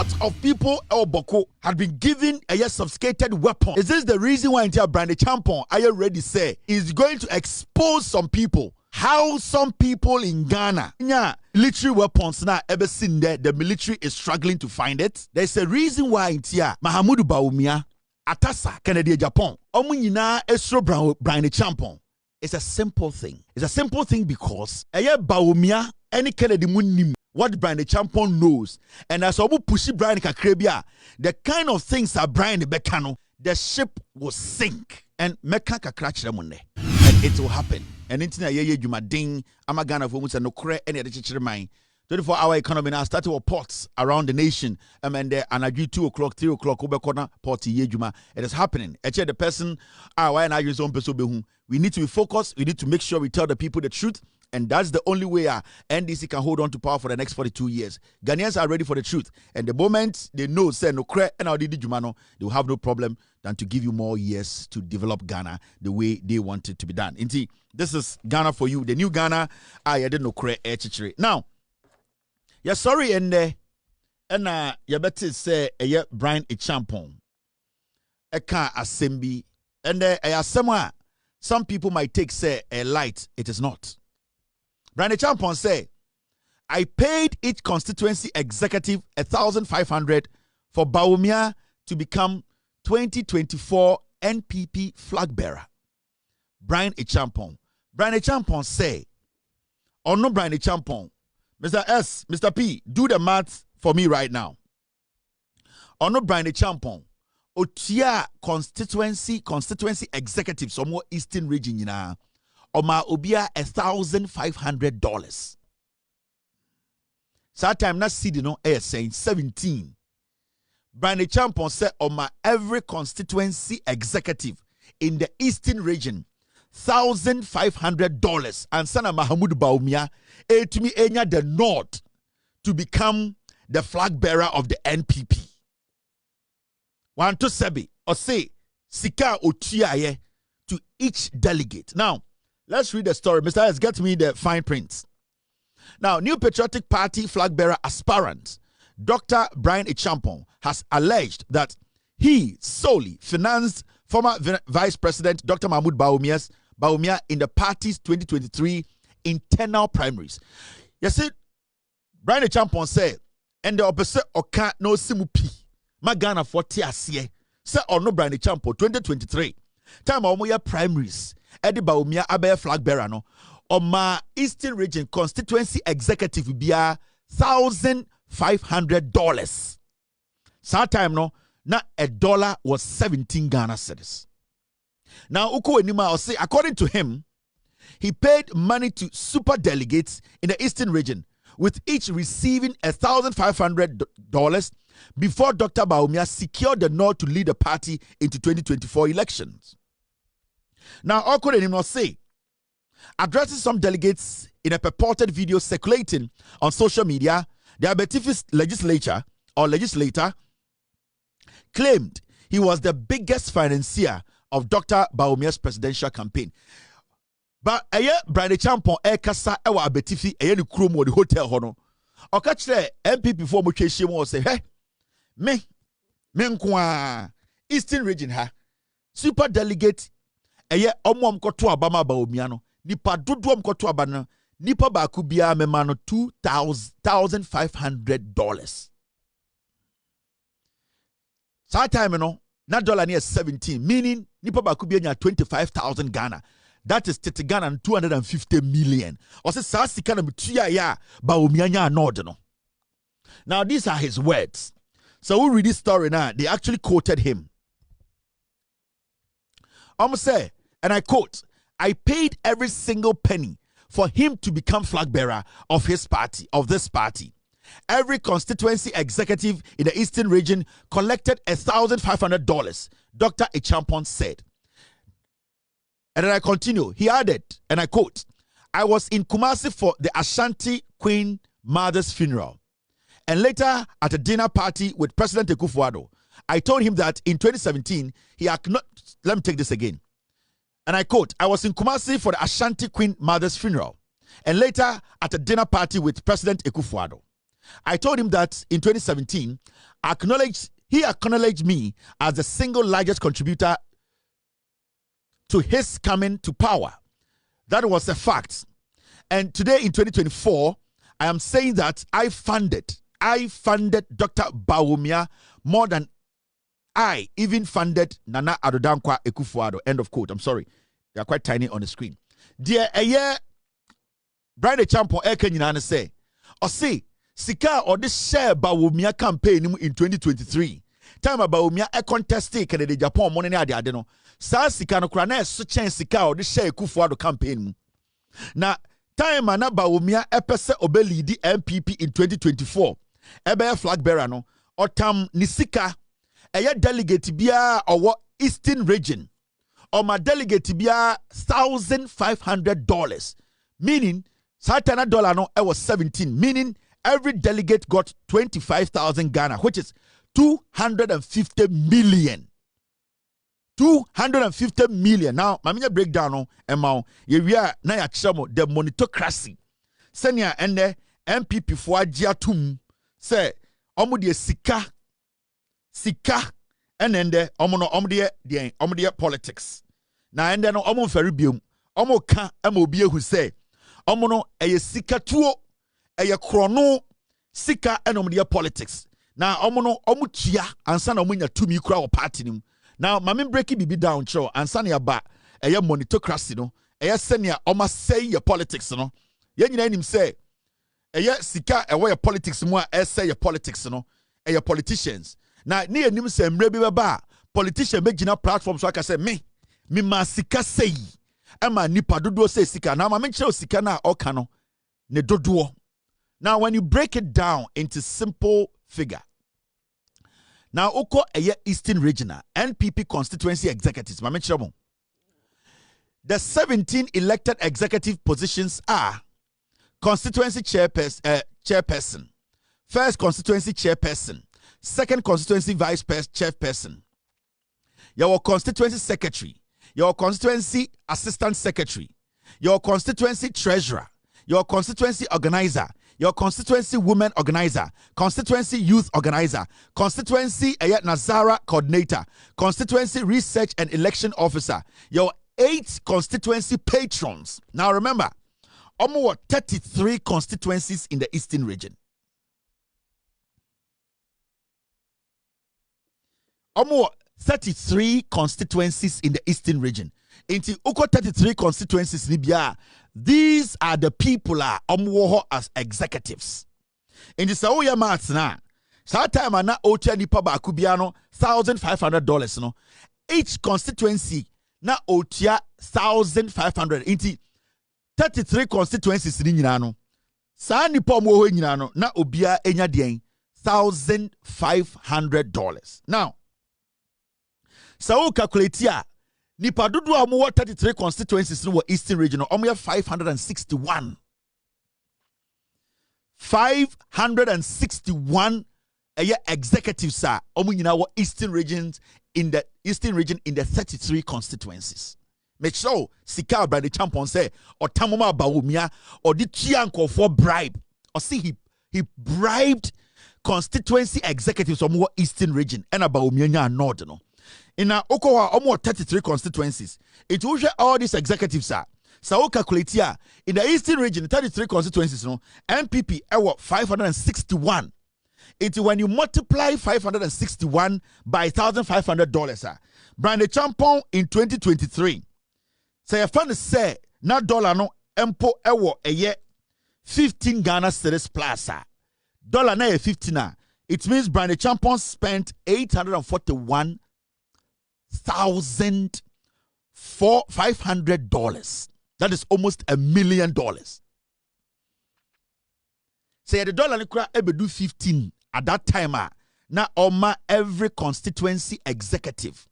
lot of people Bawku had been given a sophisticated weapon. Is this the reason why Bryan Acheampong I already say is going to expose some people? How some people in Ghana, military weapons now ever seen there, the military is struggling to find it. There's a reason why Mahamudu Bawumia, Atasa, Kennedy Japan, Omunyina Esro Bryan Acheampong. It's a simple thing. It's a simple thing because Bawumia, any Kennedy Munim, what Bryan Acheampong knows, and as Obu Pushi Bryan Kakrebia, the kind of things that Bryan Bekano, the ship will sink and Meka Kakrach Remunde. And it will happen. And into ye Jumading, Amagana for Musa no cre any other chichir mine. 24-hour economy now started with ports around the nation. And there and I 2 o'clock, 3 o'clock, over corner, port ye Juma. It is happening. Actually, the person why and I use on person. We need to be focused, we need to make sure we tell the people the truth. And that's the only way NDC can hold on to power for the next 42 years. Ghanaians are ready for the truth. And the moment they know, say, no cre and how they Jumano, they will have no problem than to give you more years to develop Ghana the way they want it to be done. Indeed, this is Ghana for you. The new Ghana, I didn't know cre chichiri. Now, yeah, sorry, and you better say, Bryan Acheampong. Eka assembly. And some people might take, say, a light. It is not. Bryan Acheampong say, I paid each constituency executive 1,500 for Bawumia to become 2024 NPP flag bearer. Bryan Acheampong. Bryan Acheampong say, or no Bryan Acheampong, Mr. S, Mr. P, do the math for me right now. Or no Bryan Acheampong, Otia constituency executive, some more Eastern region, you know. Oma obia $1,500. That time na CD no saying 17. Bryan Acheampong said Oma every constituency executive in the Eastern region $1,500 and Sana Mahamudu Bawumia to me enya the North to become the flag bearer of the NPP. Want to sebi or say sika otiaye to each delegate. Now let's read the story. Mr. S, get me the fine print. Now, New Patriotic Party flag bearer aspirant Dr. Bryan Acheampong has alleged that he solely financed former Vice President Dr. Mahmoud Bawumia in the party's 2023 internal primaries. Yes, Bryan Acheampong said, and the opposite oka no simupi magana for tiasie say no Bryan Acheampong 2023 time omoya primaries. Eddie Bawumia abe flag bearer no Oma Eastern Region constituency executive bia $1,500. That time no na $1 was 17 Ghana cedis. Now uko enima will say according to him he paid money to super delegates in the Eastern Region with each receiving $1,500 before Dr. Bawumia secured the nod to lead the party into 2024 elections. Now, Okorenim will say, addressing some delegates in a purported video circulating on social media, the Abetifis legislator claimed he was the biggest financier of Dr. Bawumia's presidential campaign. But Bryan Acheampong kasa ewa Abetifi ni kurom the hotel hono. Oka kire NPP for mo twehye mo say, "Hey, me nkwa Eastern Region ha. Super delegate omom koto abama Bawumia no nipa dodo koto abana nipa baku bia mema no $2,500. That time no na dollar near 17 meaning nipa baku bia nya 25,000 Ghana. That is 30 Ghana and 250 million. Or say sa sika na mutua ya Bawumia nya nod no. Now these are his words. So we read this story now. They actually quoted him. Say, and I quote, I paid every single penny for him to become flag bearer of his party, of this party. Every constituency executive in the Eastern Region collected $1,500, Dr. Acheampong said. And then I continue. He added, and I quote, I was in Kumasi for the Asante Queen Mother's funeral. And later at a dinner party with President Akufo-Addo, I told him that in 2017, he acknowledged, let me take this again. And I quote, I was in Kumasi for the Ashanti Queen Mother's funeral. And later at a dinner party with President Akufo-Addo. I told him that in 2017, he acknowledged me as the single largest contributor to his coming to power. That was a fact. And today in 2024, I am saying that I funded Dr. Bawumia more than I even funded Nana Addo Dankwa Akufo-Addo. End of quote. I'm sorry. They are quite tiny on the screen. Dear a year, Bryan Acheampong Nyina say, or see, Sika or this share Bawumia campaign in 2023. Time Bawumia contested Canada Japan money na de no. Sa Sika no kra na so chen Sika or this share Akufo-Addo campaign. Na time na Bawumia pese obeli di NPP in 2024. Ebe flag bearer no. Otam ni Sika eye delegate bia or Eastern region. Or my delegate bia $1,500. Meaning Satana dollar no was 17. Meaning every delegate got 25,000 Ghana, which is 250 million. 250 million. Now, my breakdown amount. We are na ya chamo the monitocracy. Senior and the NPP for Ajiatum say omudie sika and then the omudie politics. Now and then omo feribium omo ka amobie who say omono eye sika tuo eye krono sika enomde politics. Now omono omutia ansa na omunya tumi kura wo party nim. Now mame break bibi down cho ansa na ba eye monitocracy no eye senia oma say your politics no. Ye nyina nim say eye sika ewo your politics mu a say your politics no eye politicians. Now ni enim say mre bi ba politician be gina platform so aka say me ma sika say ema nipa dodo say sika na ma menche sika na oka no ne dodo. Now when you break it down into simple figure, now oko eye Eastern Regional NPP constituency executives ma menche mo, the 17 elected executive positions are constituency chairperson, first constituency chairperson, second constituency vice chairperson, your constituency secretary, your constituency assistant secretary, your constituency treasurer, your constituency organizer, your constituency women organizer, constituency youth organizer, constituency Nazara coordinator, constituency research and election officer, your 8 constituency patrons. Now remember, almost 33 constituencies in the Eastern region. Almost 33 constituencies in the Eastern region. Into Uko 33 constituencies Libya. These are the people as executives. In the Saoya Mats na time na otia nipa ba kubiano $1,500 no. Each constituency na otia 1,500 into 33 constituencies ni nyina no. Sa nipa mo ho nyina no na obia enya den $1,500. Now so calculate here. Nipa dodo amu 33 constituencies in the Eastern region. Omu 561. 561 executives are omu in our Eastern regions in the 33 constituencies. Make sure Sika Bryan Acheampong say or Tamoma Bawumia or the Chianko for bribe. Or see he bribed constituency executives of our Eastern region and Bawumia North no. In our Okowa, almost 33 constituencies. It will show all these executives are. So calculate here. In the Eastern region, 33 constituencies, no, NPP, 561. It's when you multiply 561 by $1,500, Bryan Acheampong in 2023. So your fund say, na dollar no, empo a year, 15 Ghana cedis plus, dollar na 15. It means Bryan Acheampong spent $841,500. That is almost $1 million. Say the dollar do 15 at that time. Now oma every constituency executive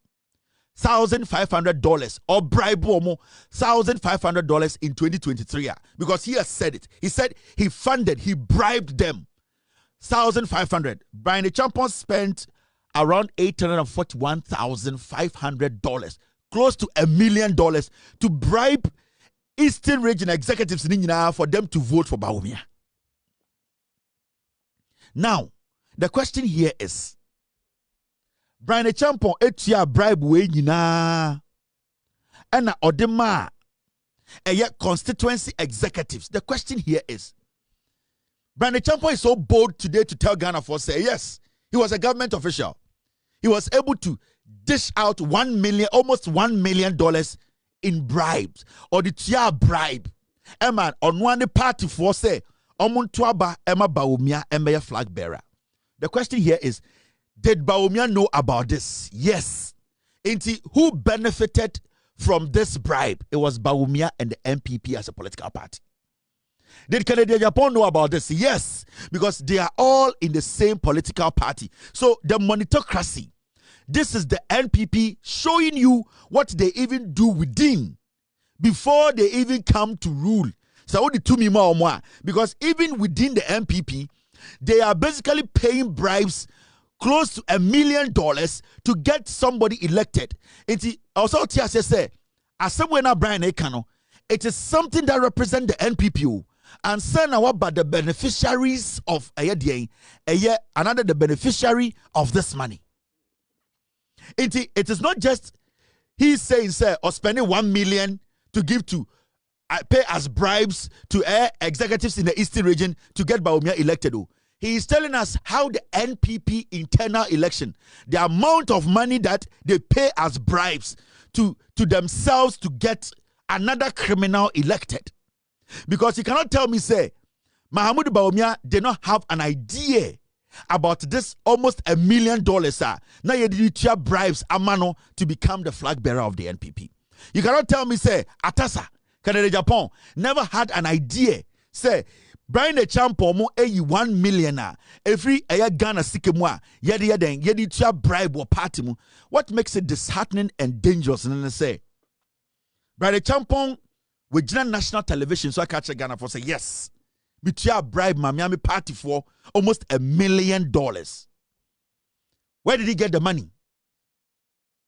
$1,500 or bribe $1,500 in 2023. Because he has said it. He said he bribed them. 1,500. Bryan Acheampong spent around $841,500, close to $1 million, to bribe Eastern region executives for them to vote for Bawumia. Now, the question here is, Bryan Acheampong etua bribe we nyina ena odema constituency executives. The question here is, Bryan Acheampong is so bold today to tell Ghana for say, yes, he was a government official. He was able to dish out almost $1 million in bribes, or the tia bribe. Emma on one party for say, Omuntuaba Emma Bawumia Emma flag bearer. The question here is, did Bawumia know about this? Yes. Who benefited from this bribe? It was Bawumia and the NPP as a political party. Did Kennedy Acheampong know about this? Yes, because they are all in the same political party. So the monitocracy, this is the NPP showing you what they even do within before they even come to rule. So the two more, because even within the NPP, they are basically paying bribes close to $1 million to get somebody elected. It's also say, as someone now Bryan Acheampong, it is something that represents the NPP. And send our but the beneficiaries of another the beneficiary of this money. It is not just he's saying, sir, or spending 1 million to give to pay as bribes to executives in the Eastern region to get Bawumia elected. He is telling us how the NPP internal election, the amount of money that they pay as bribes to themselves to get another criminal elected. Because you cannot tell me, say, Mahamudu Bawumia did not have an idea about this almost $1 million. Now you did bribes Amano to become the flag bearer of the NPP. You cannot tell me, say, Atasa, Kennedy Acheampong never had an idea. Say, Bryan Acheampong mo $1 million. Every Ghana sikemwa yedi bribe or party mu. What makes it disheartening and dangerous? And then say, Bryan Acheampong with national television, so I catch a Ghana for say, yes, we bribe my Miami party for almost $1 million. Where did he get the money?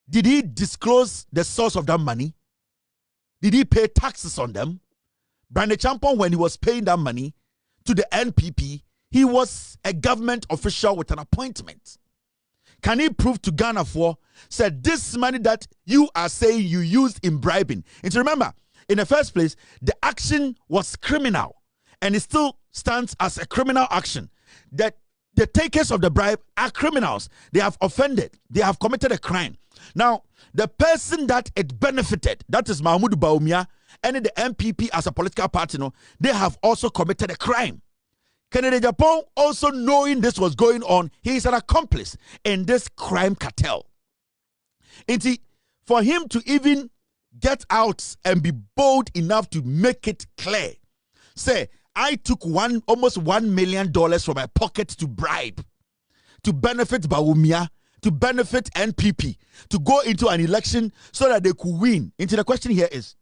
Did he disclose the source of that money? Did he pay taxes on them? Bryan Acheampong, when he was paying that money to the NPP, he was a government official with an appointment. Can he prove to Ghana for, said this money that you are saying you used in bribing? And remember, in the first place, the action was criminal, and it still stands as a criminal action. That the takers of the bribe are criminals. They have offended. They have committed a crime. Now, the person that it benefited, that is Mahamudu Bawumia, and the NPP as a political party, they have also committed a crime. Kennedy Acheampong, also knowing this was going on, he is an accomplice in this crime cartel. And for him to even get out and be bold enough to make it clear, say, I took almost $1 million from my pocket to bribe, to benefit Bawumia, to benefit NPP, to go into an election so that they could win. Into the question here is,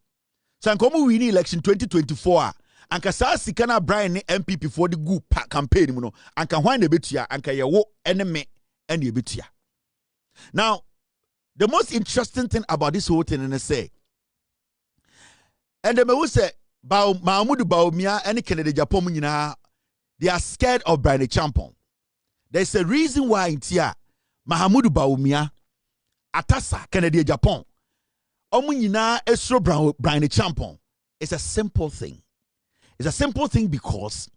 Sankomu win election 2024, and Kasa Sikana Bryan NPP for the good campaign, and can wind a bit here, and can you enemy any bit here. Now, the most interesting thing about this whole thing, and I say, and the me say Mahamudu Bawumia and Kennedy Acheampong, they are scared of Bryan Acheampong. There's a reason why in Tia Mahamudu Bawumia, Atasa, Kennedy Acheampong, Omunyina Esro Bryan Acheampong. It's a simple thing. It's a simple thing because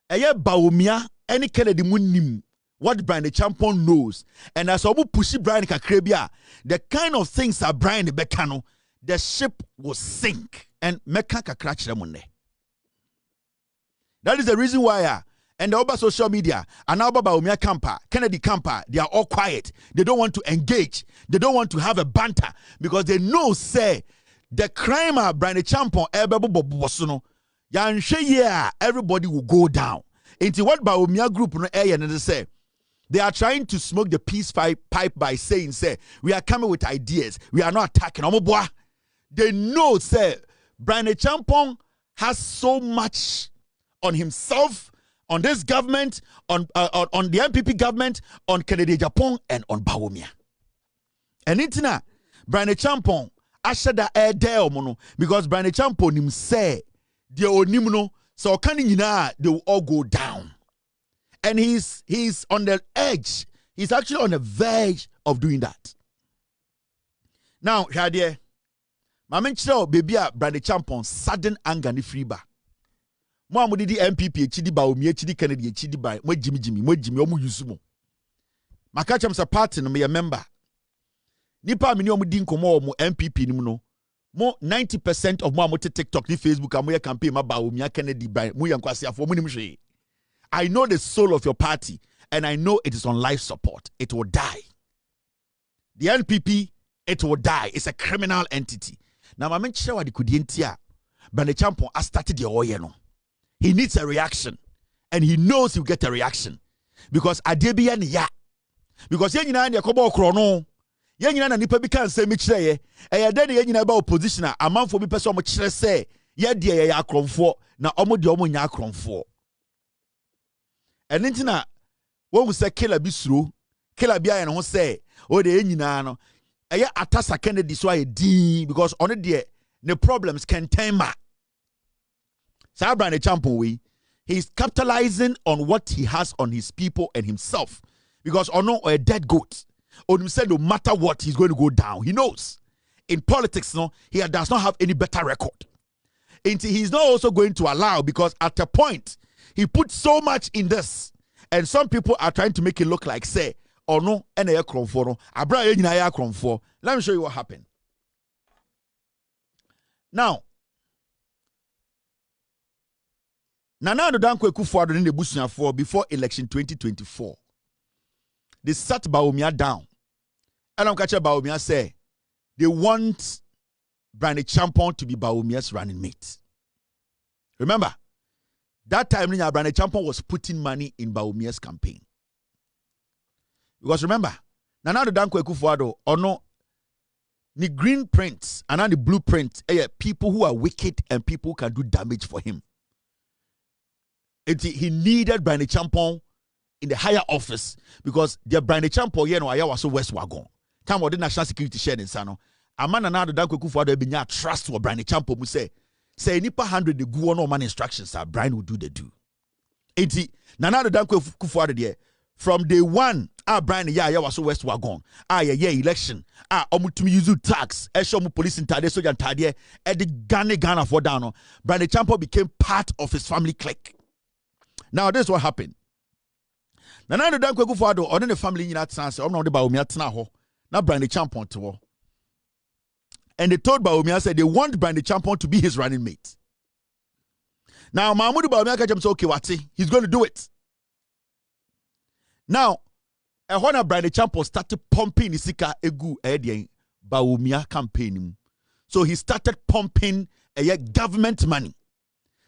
Bawumia and Kennedy Munim what Bryan Acheampong knows, and as Obu pushi Bryan Kakrebia, the kind of things that Bryan Bekano, the ship will sink and Meka Kakrach Remunde. That is the reason why and the over social media and now Bawumia camper, Kennedy camper, they are all quiet. They don't want to engage. They don't want to have a banter because they know, say, the crime of Bryan Acheampong, everybody will go down. Into what Bawumia group and they say, they are trying to smoke the peace pipe by saying, say, we are coming with ideas. We are not attacking. They know, say, Bryan Acheampong has so much on himself, on this government, on the NPP government, on Kennedy Acheampong, and on Bawumia. And intina, Bryan Acheampong, ashada there mono, because Bryan Acheampong him say, the onimuno, so can they will all go down. And he's on the edge. He's actually on the verge of doing that. Now, Shadia, my mention baby Bryan Acheampong sudden anger ni free ba. Mo amudi di NPP chidi Bawumia chidi Kennedy chidi ba mo Jimmy omu yusumo. Makacham sa party no me member. Nipa mini omu di nkomo omu NPP ni no. Mo 90% of mo amote TikTok ni Facebook amoye campaign ma Bawumia Kennedy ba mo yankwasi afo mo nim hwe. I know the soul of your party and I know it is on life support. It will die. The NPP, it will die. It's a criminal entity. Now my mention what the kudientia Bryan Acheampong has started the oil no. He needs a reaction and he knows he'll get a reaction because adebia ni ya because yen nyina na yakobo okro no yen nyina na nipa bi kan say me kire ye e de yen nyina ba opposition a amanfo bi pese o mo kire say ye de ye ya akromfo na omo de omo nya akromfo eni ntina wo say killer bi suro killer bi aye no say o de yen nyina no eye atasa Kennedy so aye din because on the the problems can tema Bryan Acheampong, he's capitalizing on what he has on his people and himself. Because a dead goat. On him said no matter what, he's going to go down. He knows. In politics, no, he does not have any better record. And he's not also going to allow, because at a point, he put so much in this. And some people are trying to make it look like, say, let me show you what happened. Now, Nana Danko Kufuor in the Bushia for before election 2024. They sat Bawumia down. And I'm catching Bawumia say they want Bryan Acheampong to be Bawumia's running mate. Remember, that time Bryan Acheampong was putting money in Bawumia's campaign. Because remember, Nana Danko Kufuor no the green prints and the blueprint people who are wicked and people who can do damage for him. He needed Bryan Acheampong in the higher office because the Bryan Acheampong was so West Wagon. Time of the national security share in Sano. A man and another Kufuor be trust for Bryan Acheampong mu say nipa 100 the go no man instructions Bryan will do the do. Enti Nana Danko Kufuor there from day one Bryan was so West Wagon. Election. Omutumi use tax. Eshomu police in Tade Soja Tade the Ghana for down. Bryan Acheampong became part of his family clique. Now this is what happened. Nana Danko Kufuor on the family in that sense. I'm not the Bawumia tena ho. Now Bryan Acheampong to ho. And they told Bawumia said they want Bryan Acheampong to be his running mate. Now Mahmoud Bawumia catch him say okay, wati, he's going to do it. Now, when Bryan Acheampong started pumping Isika egu Bawumia campaign, so he started pumping government money.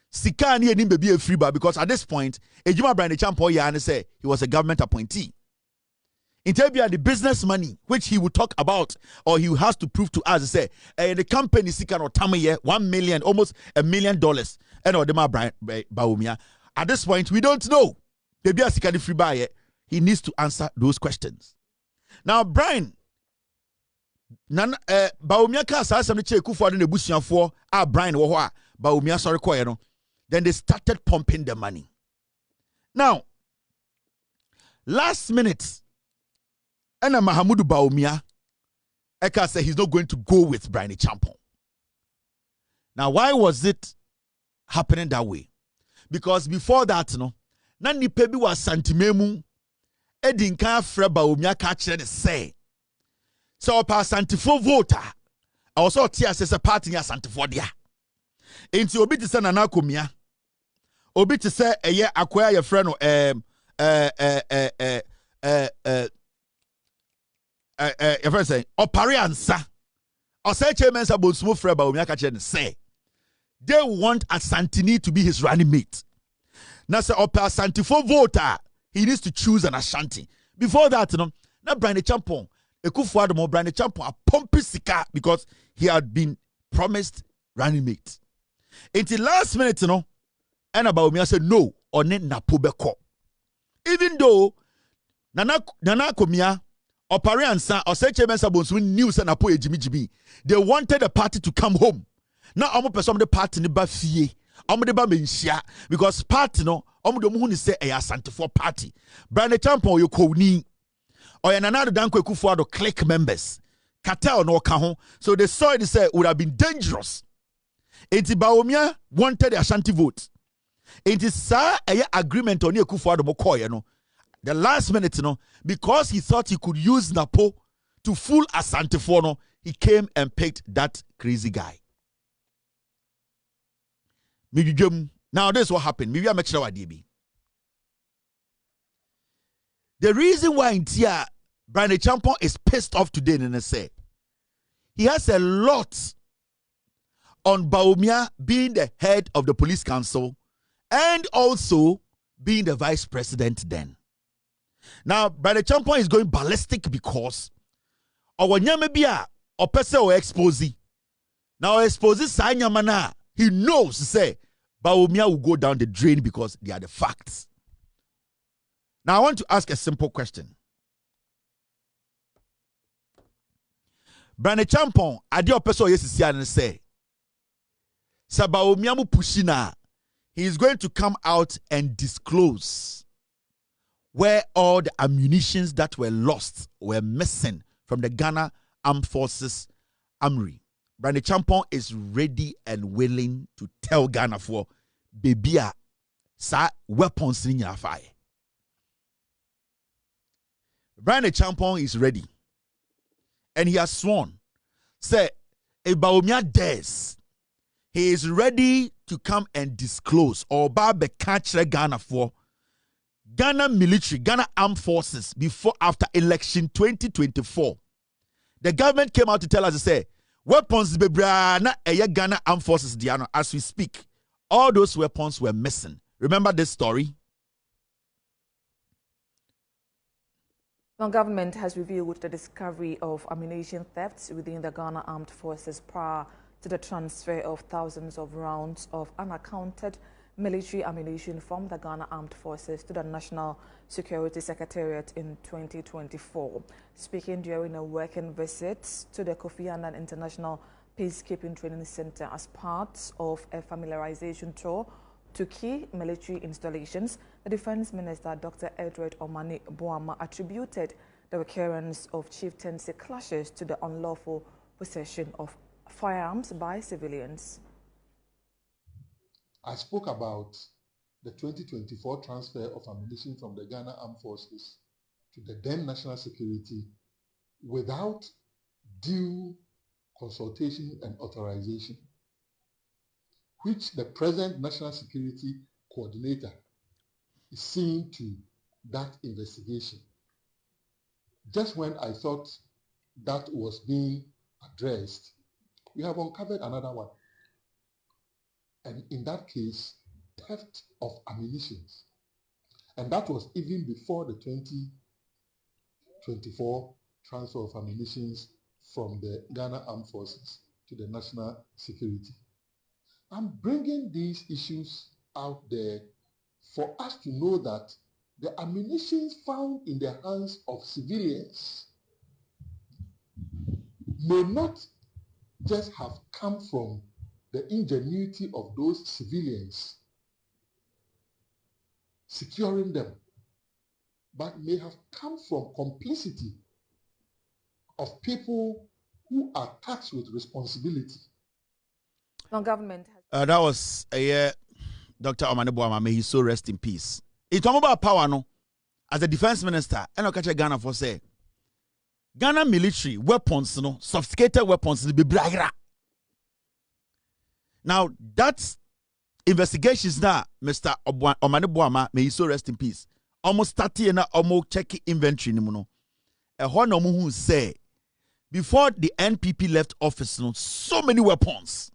Sika ni enim be a free bar because at this point, Ejima Bryan Acheampong say he was a government appointee. In Tabia, the business money which he would talk about or he has to prove to us say the company Sika no tamaye $1 million, almost $1 million, and or Dema Bawumia. At this point, we don't know. Tabia Sika the free bar. He needs to answer those questions. Now, Bryan, Bawumia ka sa asem che Kufuor de nebusuafo Bryan wo ho a Bawumia sorry koye no. Then they started pumping the money. Now, last minute, and Mahamudu Bawumia, Eka said he's not going to go with Bryan Acheampong. Now, why was it happening that way? Because before that, na nipa bi wa santimemu edin kan fra Bawumia ka kire say. So pa santifo voter, I was all tears as a party ya santifo dia. Enti obi te say Nana Komia. Obi te say eye akoya ye frɛ no your friend say opare ansa or say chairman sa bonsumo frɛ Bawumia ka kire say they want Asante to be his running mate. Now say opa Asante voter, he needs to choose an Asante. Before that, na Bryan Acheampong, Kufuor mo Bryan Acheampong a pumping sika because he had been promised running mate. Until last minute, and Bawumia said no, or na pobeko. Even though Nana Komia or Pariansa or Sechemen Sabons knew Sanapo Jimmy, they wanted the party to come home. Now I'm person the party ni ba fie. I'm the ba menshia because party no Omudomu say a Asante for party. Bryan Acheampong you koni. Or another Danko Kufuado click members. Cartel no kaho. So they saw it say would have been dangerous. Enti Bawumia wanted the Asante vote. It is a agreement on Kufuado Mokoye no. The last minute, because he thought he could use Napo to fool Asante for no, he came and picked that crazy guy. Now this is what happened. Maybe I'm sure DB. The reason why Bryan Acheampong is pissed off today, and say he has a lot on Bawumia being the head of the police council and also being the vice president then. Now, Bryan Acheampong is going ballistic because our nyamebia or person or expose. Now expose Sanyamana, he knows say Bawumia will go down the drain because they are the facts. Now I want to ask a simple question. Bryan Acheampong, adi opeso yesisi and say Bawumia mu pushina, he is going to come out and disclose where all the ammunitions that were lost were missing from the Ghana Armed Forces Armory. Bryan Acheampong is ready and willing to tell Ghana for Bebia sa weapons in your fire. Bryan Acheampong is ready. And he has sworn, say, if Bawumia dares, he is ready to come and disclose or catch Ghana for Ghana military, Ghana Armed Forces before after election 2024. The government came out to tell us to say, weapons bebrana Ghana Armed Forces Diano as we speak. All those weapons were missing. Remember this story? The government has revealed the discovery of ammunition thefts within the Ghana Armed Forces prior to the transfer of thousands of rounds of unaccounted military ammunition from the Ghana Armed Forces to the National Security Secretariat in 2024. Speaking during a working visit to the Kofi Annan International Peacekeeping Training Center as part of a familiarization tour to key military installations, the Defense Minister Dr. Edward Omane Boamah attributed the recurrence of chieftaincy clashes to the unlawful possession of firearms by civilians. I spoke about the 2024 transfer of ammunition from the Ghana Armed Forces to the then National Security without due consultation and authorization, which the present National Security Coordinator is seeing to that investigation. Just when I thought that was being addressed, we have uncovered another one. And in that case, theft of ammunition. And that was even before the 2024 transfer of ammunition from the Ghana Armed Forces to the National Security. I'm bringing these issues out there for us to know that the ammunition found in the hands of civilians may not just have come from the ingenuity of those civilians securing them, but may have come from complicity of people who are tasked with responsibility. The government that was Dr. Omane Boamah, may he so rest in peace. It's about power, no? As a defense minister, and I catch Ghana for say, Ghana military weapons, no, sophisticated weapons, be bribery. Now, that's investigations now, Mr. Omane Boamah, may he so rest in peace. Almost 30 and almost check inventory. No, a one who say, before the NPP left office, no, so many weapons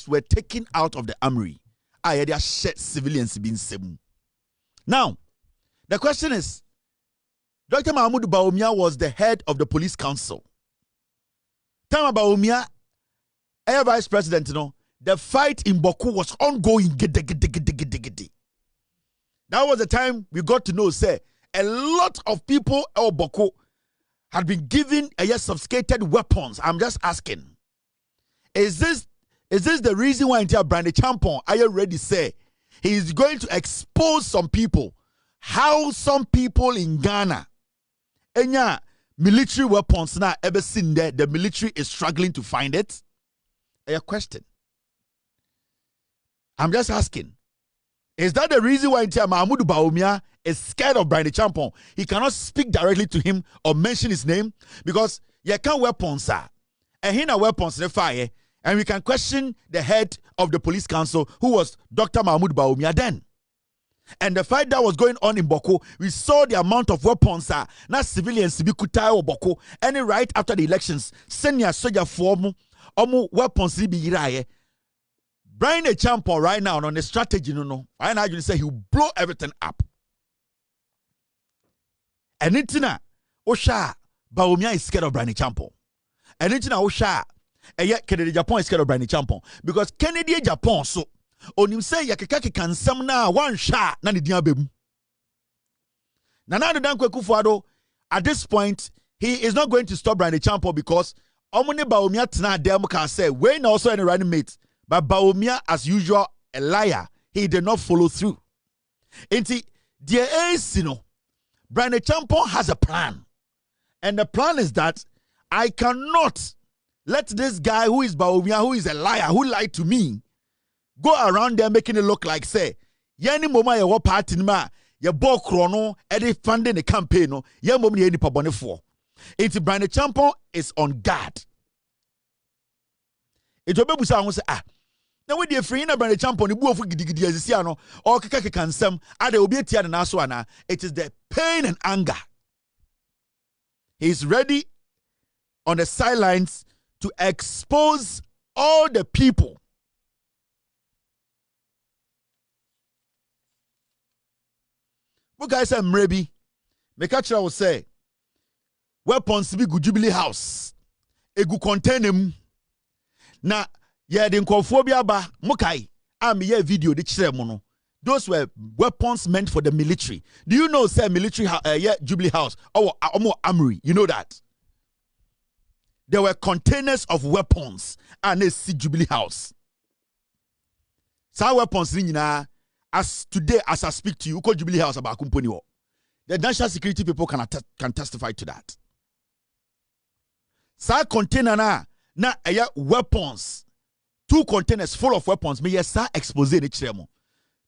were taken out of the armory. I had shot civilians being seven. Now, the question is, Dr. Mahmoud Bawumia was the head of the police council. Time Bawumia, air vice president, the fight in Bawku was ongoing. That was the time we got to know, say, a lot of people in Bawku had been given sophisticated weapons. I'm just asking, is this Is this the reason why Bryan Acheampong I already say he is going to expose some people? How some people in Ghana, military weapons now ever seen there, the military is struggling to find it? A question. I'm just asking. Is that the reason why Mahmoud Bawumia is scared of Bryan Acheampong? He cannot speak directly to him or mention his name because you can't weapons, sir. And he weapons in the fire. And we can question the head of the police council, who was Dr. Mahmoud Bawumia then. And the fight that was going on in Bawku, we saw the amount of weapons not civilians be kutai or Bawku. And right after the elections, send your soldier form weapons be iraye. Bryan Acheampong right now on the strategy, right now you say he will blow everything up. And itina Osha Bawumia is scared of Bryan Acheampong. And itina Osha Kennedy Japan is scared of Bryan Acheampong because Kennedy Japan so on him say yakeka can some na one shot na the diabem. Nana Dankwe Kufuado at this point he is not going to stop Bryan Acheampong because Omune Bawumia tna dem can say we also any running mate, but Bawumia as usual a liar. He did not follow through. Inti dear is Bryan Acheampong has a plan, and the plan is that I cannot let this guy who is Bawumia, who is a liar, who lied to me, go around there making it look like say yani moma ye wo party ma ye ball chrono e funding the campaign no ye mom ye nipa bone for. It's Bryan Acheampong is on guard. It obebusa ho say na we dey free na Bryan Acheampong ni buofu gidigidi asisi ano o keka nsem ade obi etia na so ana. It is the pain and anger. He is ready on the sidelines to expose all the people what guys say mrebi mekacha will say weapons be good Jubilee House egu contain them na ye de nkofo bi aba mukai am ye video de kire mo no. Those were weapons meant for the military. Do you know say military Jubilee House or armory, you know that there were containers of weapons and a Jubilee House. Some weapons as today, as I speak to you, call Jubilee House about company. The national security people can testify to that. Some container na weapons, 2 containers full of weapons. Me yes, expose the chemo.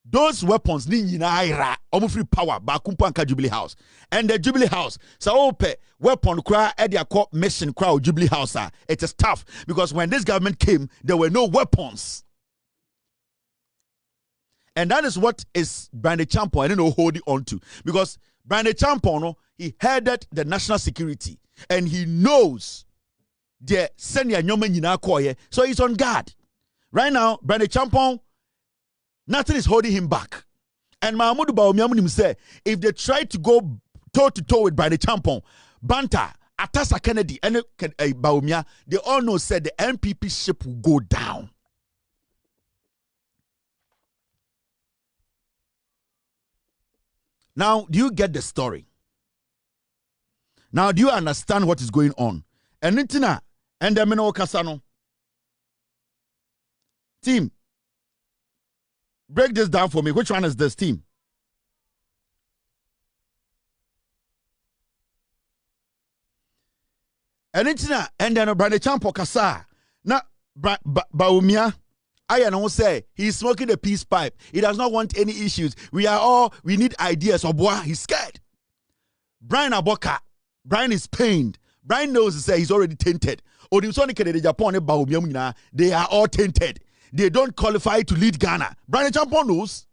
Those weapons ni ira free power ba kumpanka Jubilee House. And the Jubilee House so ope weapon cry at their court mission cry Jubilee House it is tough because when this government came there were no weapons. And that is what is Bryan Acheampong I don't know holding on to because Bryan Acheampong he headed the national security and he knows the senior nyoma nyina koye so he's on guard. Right now Bryan Acheampong nothing is holding him back. And Mahmoud Bawumia say, if they try to go toe-to-toe with Bryan Acheampong, Banta, Atasa Kennedy, and Bawumia, they all know said the NPP ship will go down. Now, do you get the story? Now, do you understand what is going on? And Nitina, and the Meno Kasano. Team, break this down for me. Which one is this team? And then Bryan Acheampong kasa. Na Bawumia, I don't say he's smoking a peace pipe. He does not want any issues. We need ideas. Obwa, he's scared. Bryan Aboka, Bryan is pained. Bryan knows he's already tainted. They are all tainted. They don't qualify to lead Ghana. Bryan Acheampong knows.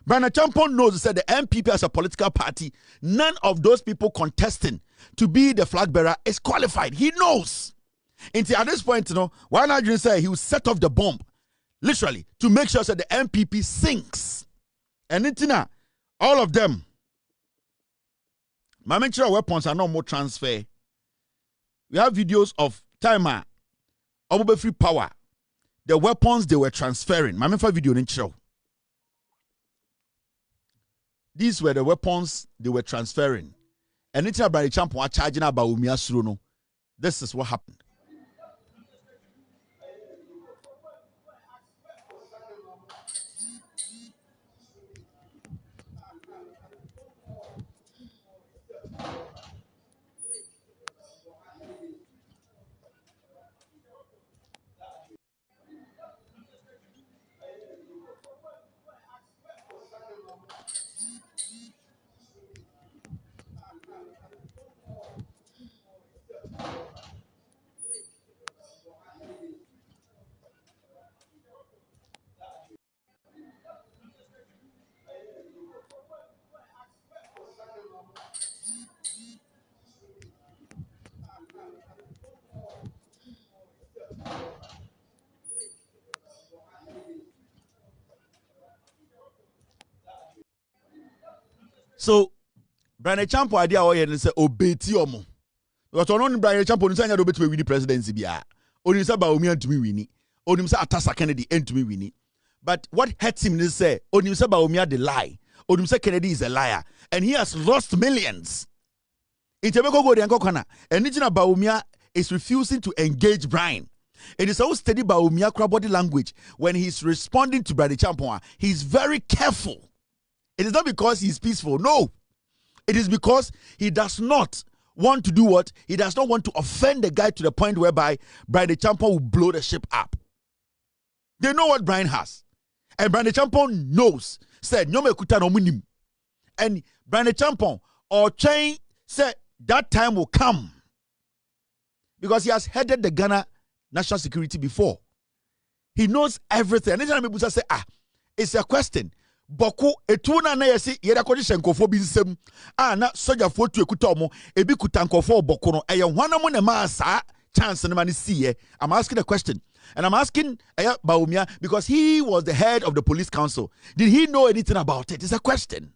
Bryan Acheampong knows that the NPP as a political party, none of those people contesting to be the flag bearer is qualified. He knows. Until at this point, why not just say he will set off the bomb, literally, to make sure that the NPP sinks. And Nitina, all of them, my mention weapons are no more transfer. We have videos of timer, free power. The weapons they were transferring. My mention video in show. These were the weapons they were transferring. And it's Bryan Acheampong charging about Bawumia Surono. This is what happened. So, Bryan Acheampong idea oye and say obeti omo. Because on Bryan Acheampong say nyado betu win the presidency bia. Oni say Bawumia to me win. Oni say Atasa Kennedy end to me win. But what hurts him is say Oni say Bawumia the lie. Oni say Kennedy is a liar and he has lost millions. Intebeko go de ankokana. And Nijina Bawumia is refusing to engage Bryan. It is so steady Bawumia body language when he's responding to Bryan Acheampong. He's very careful. It is not because he's peaceful. No. It is because he does not want to do what? He does not want to offend the guy to the point whereby Bryan Acheampong will blow the ship up. They know what Bryan has. And Bryan Acheampong knows. Said, Nyome kuta no munim. And Bryan Acheampong or Chain said that time will come. Because he has headed the Ghana national security before. He knows everything. And anytime people say, it's a question. Bawku etuna na yesi yeda kodi shenkofo bi nsem na soja fo tu ekuta omo ebi kuta nkofo Bawku no eye hwana mo na ma sa chance na mani see. I'm asking a question and I'm asking Bawumia because he was the head of the police council. Did he know anything about it? It's a question.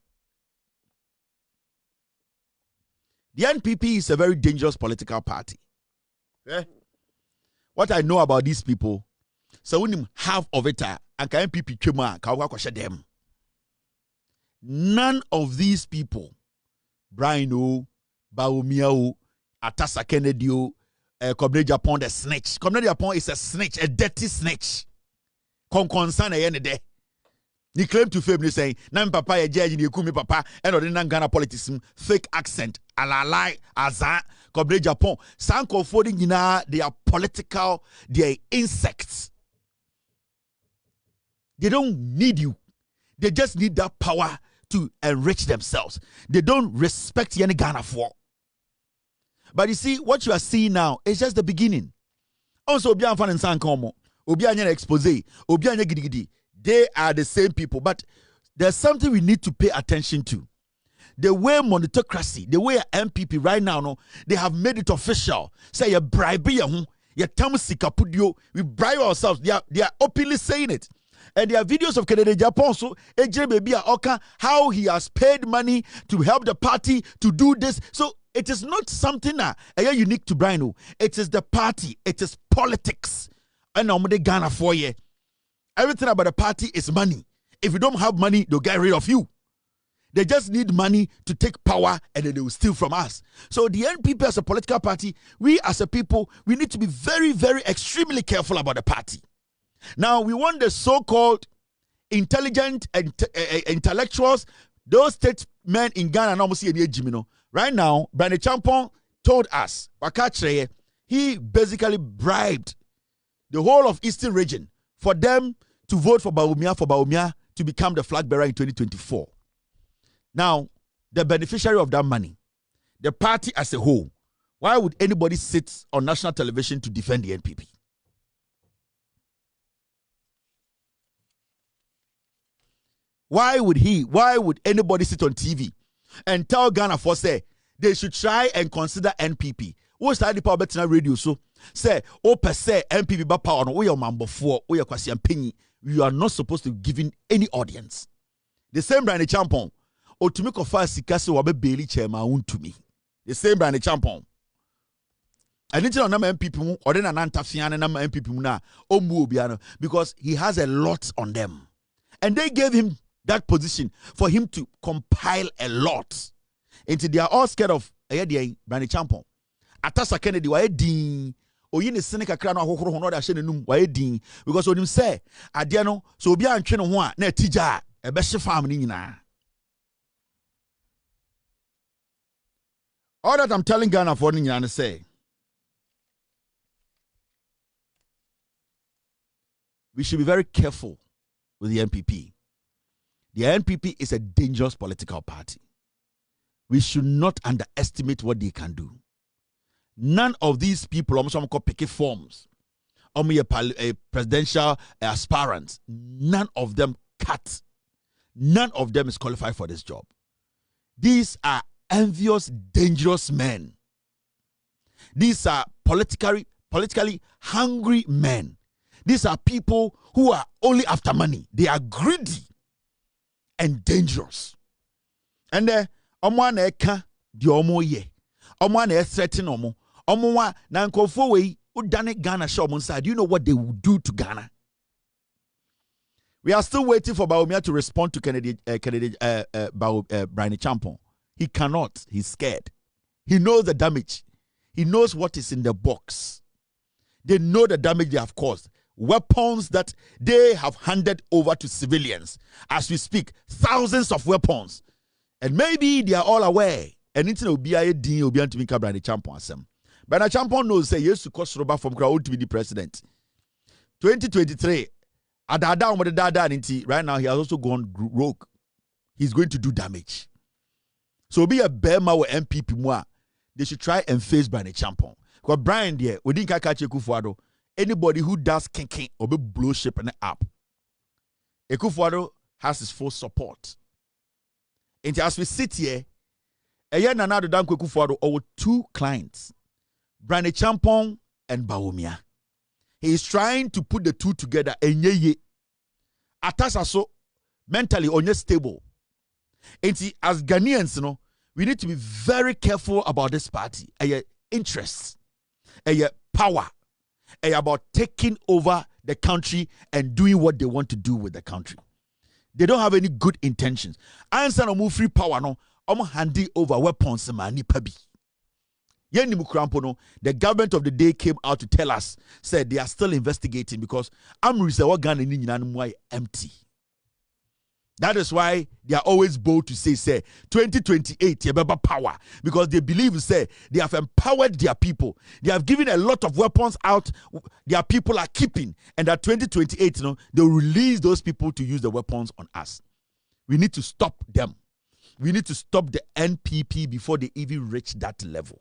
The NPP is a very dangerous political party. What I know about these people, so when half of it and NPP chema ka kwashe them. None of these people, Bryan Bawumia, Atasa Kennedy, Acheampong the snitch. Acheampong is a snitch, a dirty snitch. Concern a day. He claimed to fame, saying, "Nam papa a judge in Yekumi papa, and ordinary Ghana politics, fake accent, alalai, azan, Acheampong. Sanko Foding, they are political, they are insects. They don't need you. They just need that power to enrich themselves. They don't respect any Ghana for. But you see, what you are seeing now is just the beginning. Also, Obian fan and Sankomo, Obian expose, Obian gidigidi. They are the same people, but there's something we need to pay attention to. The way monetocracy, the way NPP right now, no, they have made it official. Say you bribe you tamusikapudio, we bribe ourselves. They are openly saying it. And there are videos of Kennedy Japan, so how he has paid money to help the party to do this. So it is not something unique to Bryan. It is the party. It is politics. And now Ghana for you. Everything about the party is money. If you don't have money, they'll get rid of you. They just need money to take power and then they will steal from us. So the NPP as a political party, we as a people, we need to be very, very extremely careful about the party. Now, we want the so-called intelligent and intellectuals, those statesmen in Ghana, right now, Bryan Acheampong told us, he basically bribed the whole of Eastern region for them to vote for Bawumia to become the flag bearer in 2024. Now, the beneficiary of that money, the party as a whole, why would anybody sit on national television to defend the NPP? Why would anybody sit on TV and tell Ghana for say they should try and consider NPP? What's the power better radio so say per se NPP ba power no we your man before we your kwasi ampenyi you are not supposed to give in any audience. The same Bryan Acheampong otumi kofa sika se wabe beli chairman untumi. The same Bryan Acheampong. I didn't know number NPP mu or then an antafian number NPP mu na omu obiano because he has a lot on them. And they gave him that position for him to compile a lot. And they are all scared of Bryan Acheampong. Atasa Kennedy wa edin oyine seneca kra no ahohoro hono da hye nenum wa edin because onim say ade no so obi antwe no ho a na atija e be hye farm ni nyina. All that I'm telling Ghana for ni nyina say we should be very careful with the NPP. The NPP is a dangerous political party. We should not underestimate what they can do. None of these people almost called picket forms, a presidential aspirants, none of them cut. None of them is qualified for this job. These are envious, dangerous men. These are politically hungry men. These are people who are only after money. They are greedy and dangerous. And Omo na eka di omo ye. Omo na threaten omo. Omo wa na nkofo we udane Ghana show omo side. Do you know what they will do to Ghana? We are still waiting for Bawumia to respond to Bryan Acheampong. He cannot. He's scared. He knows the damage. He knows what is in the box. They know the damage they have caused. Weapons that they have handed over to civilians. As we speak, thousands of weapons. And maybe they are all aware. And it's no BIA D or Bryan Acheampong. Bryan Acheampong knows say yes to cost roba from crowd to be the president. 2023. Right now, he has also gone rogue. He's going to do damage. So be a Bema or NPP moi. They should try and face Bryan Acheampong. Because Brian there, we didn't catch Ekufuado. Anybody who does kinking or be blow ship and up. Ekufuado has his full support. And as we sit here, a year and another down Ekufuado over 2 clients, Bryan Acheampong and Bawumia. He is trying to put the 2 together and ye Atasa so mentally unstable. And see, as Ghanaians, we need to be very careful about this party. Interests, power, about taking over the country and doing what they want to do with the country. They don't have any good intentions. Answer no move free power no. Handy over weapons mani pabi. The government of the day came out to tell us, said they are still investigating because Ghana empty. That is why they are always bold to say 2028 yebeba power, because they believe say they have empowered their people. They have given a lot of weapons out their people are keeping, and that 2028 they will release those people to use the weapons on us. We need to stop them. We need to stop the NPP before they even reach that level.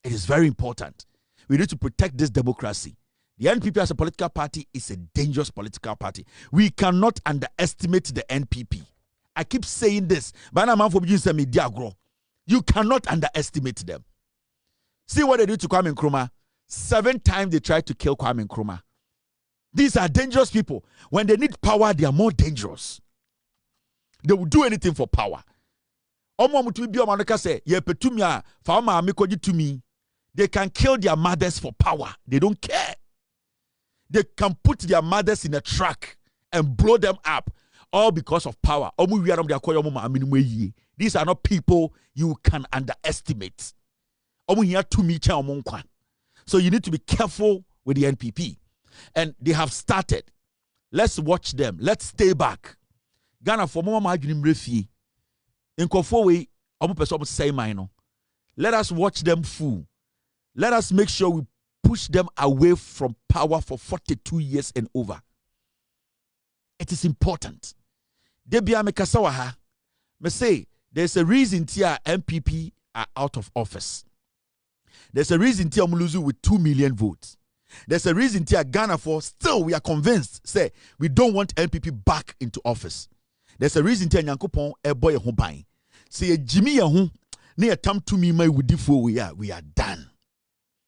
It is very important. We need to protect this democracy. The NPP as a political party is a dangerous political party. We cannot underestimate the NPP. I keep saying this, but you cannot underestimate them. See what they do to Kwame Nkrumah. 7 times they tried to kill Kwame Nkrumah. These are dangerous people. When they need power, they are more dangerous. They will do anything for power. They can kill their mothers for power. They don't care. They can put their mothers in a truck and blow them up, all because of power. These are not people you can underestimate. So you need to be careful with the NPP. And they have started. Let's watch them. Let's stay back. Ghana for mama margin refi. In Kofowe, let us watch them fool. Let us make sure we push them away from power for 42 years and over. It is important. Debia mekasawaha. Me say there's a reason tia NPP are out of office. There's a reason tia Muluzu with 2 million votes. There's a reason tia Ghana for still we are convinced say we don't want NPP back into office. There's a reason tia Nyankopon e boy ho ban. Say Jimmy yahu na yatam to me my wudifo we are done.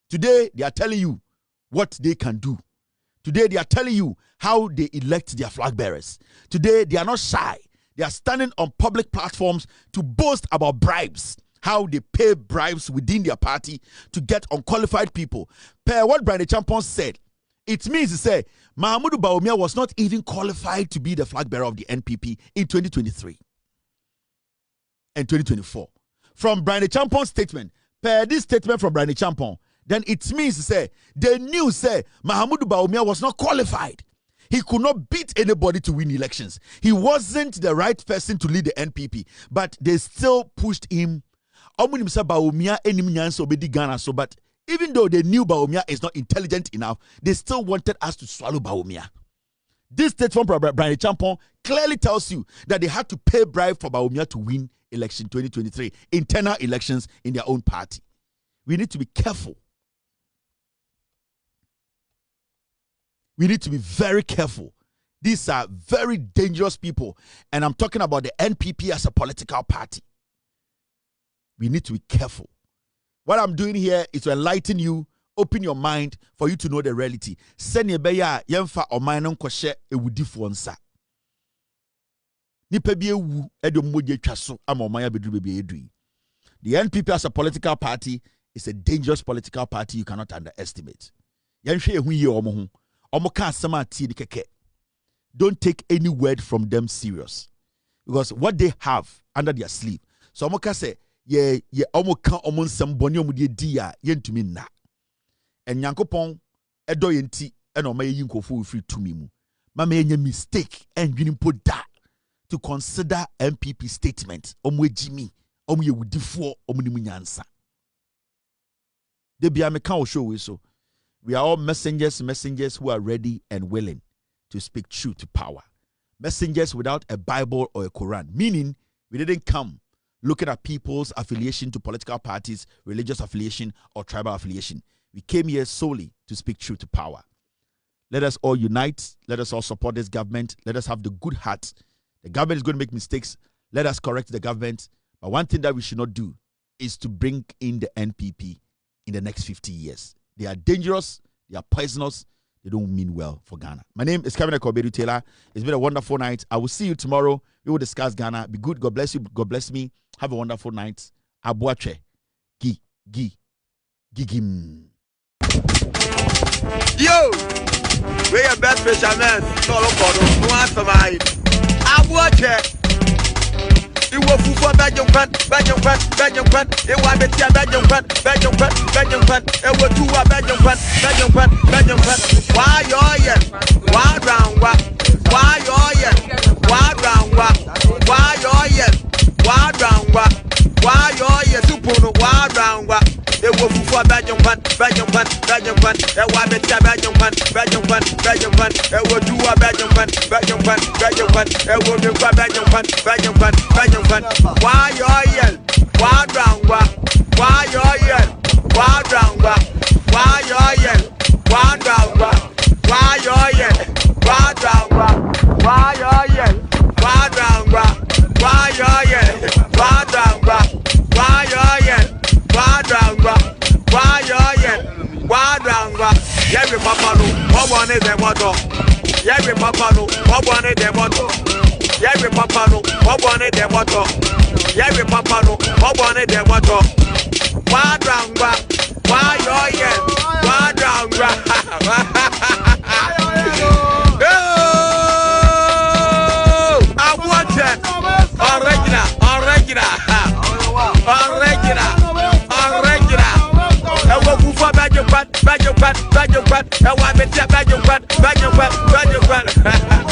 Today, they are telling you what they can do. Today, they are telling you how they elect their flag bearers. Today, they are not shy. They are standing on public platforms to boast about bribes, how they pay bribes within their party to get unqualified people. Per what Bryan Acheampong said, it means to say Mahamudu Bawumia was not even qualified to be the flag bearer of the NPP in 2023 and 2024. From Bryan Acheampong's statement, per this statement from Bryan Acheampong, then it means to say they knew say Mahamudu Bawumia was not qualified. He could not beat anybody to win elections. He wasn't the right person to lead the NPP, but they still pushed him. But even though they knew Bawumia is not intelligent enough, they still wanted us to swallow Bawumia. This statement from Bryan Acheampong clearly tells you that they had to pay bribe for Bawumia to win election 2023, internal elections in their own party. We need to be careful. We need to be very careful. These are very dangerous people. And I'm talking about the NPP as a political party. We need to be careful. What I'm doing here is to enlighten you, open your mind for you to know the reality. nipa bi ewu edo moje twa so ama omanya beduru be edui. The NPP as a political party is a dangerous political party you cannot underestimate. Yanhwe ehu ye omo ho. Omo ka asema tie ni keke. Don't take any word from them serious. Because what they have under their sleeve. So omo ka say ye omo ka omo nsem boni omo de di a yentumi na. En Nyankopon edo yenti ena omo yi nkofo free tumi mu. Mama yenye mistake en dwinimpo da to consider NPP statement. Omo ejimi, omo ye wudifo, omo ni munyansa. They be a meka show we so. We are all messengers who are ready and willing to speak truth to power. Messengers without a Bible or a Quran. Meaning, we didn't come looking at people's affiliation to political parties, religious affiliation, or tribal affiliation. We came here solely to speak truth to power. Let us all unite. Let us all support this government. Let us have the good heart. The government is going to make mistakes. Let us correct the government. But one thing that we should not do is to bring in the NPP in the next 50 years. They are dangerous. They are poisonous. They don't mean well for Ghana. My name is Kevin Ekobedu Taylor. It's been a wonderful night. I will see you tomorrow. We will discuss Ghana. Be good. God bless you. God bless me. Have a wonderful night. Abuache. Gigim. Yo! We are best fishermen. Solo Kodo. No answer mine. Abuache. You will for Belgium, Belgium, it was the Belgium, it was two Belgium, why oil, why round, why oil, why round, why oil, why round, why oil, Supuno, why round, it was for Belgium, it was the Belgium, it was two Belgium, it was the Belgium, why oil, why round, why oil, why round, why oil, why round, why oil, why round, why oil, why round, why oil, why round, why oil, why round, why oil, why round, every papa no, what one is the motto, every papa no, what one is the motto. Every papa no, what one is the motto. Every papa no, what one is the motto. Why round, why oil, why round, I want it. Original. I will move for Belgium, I want to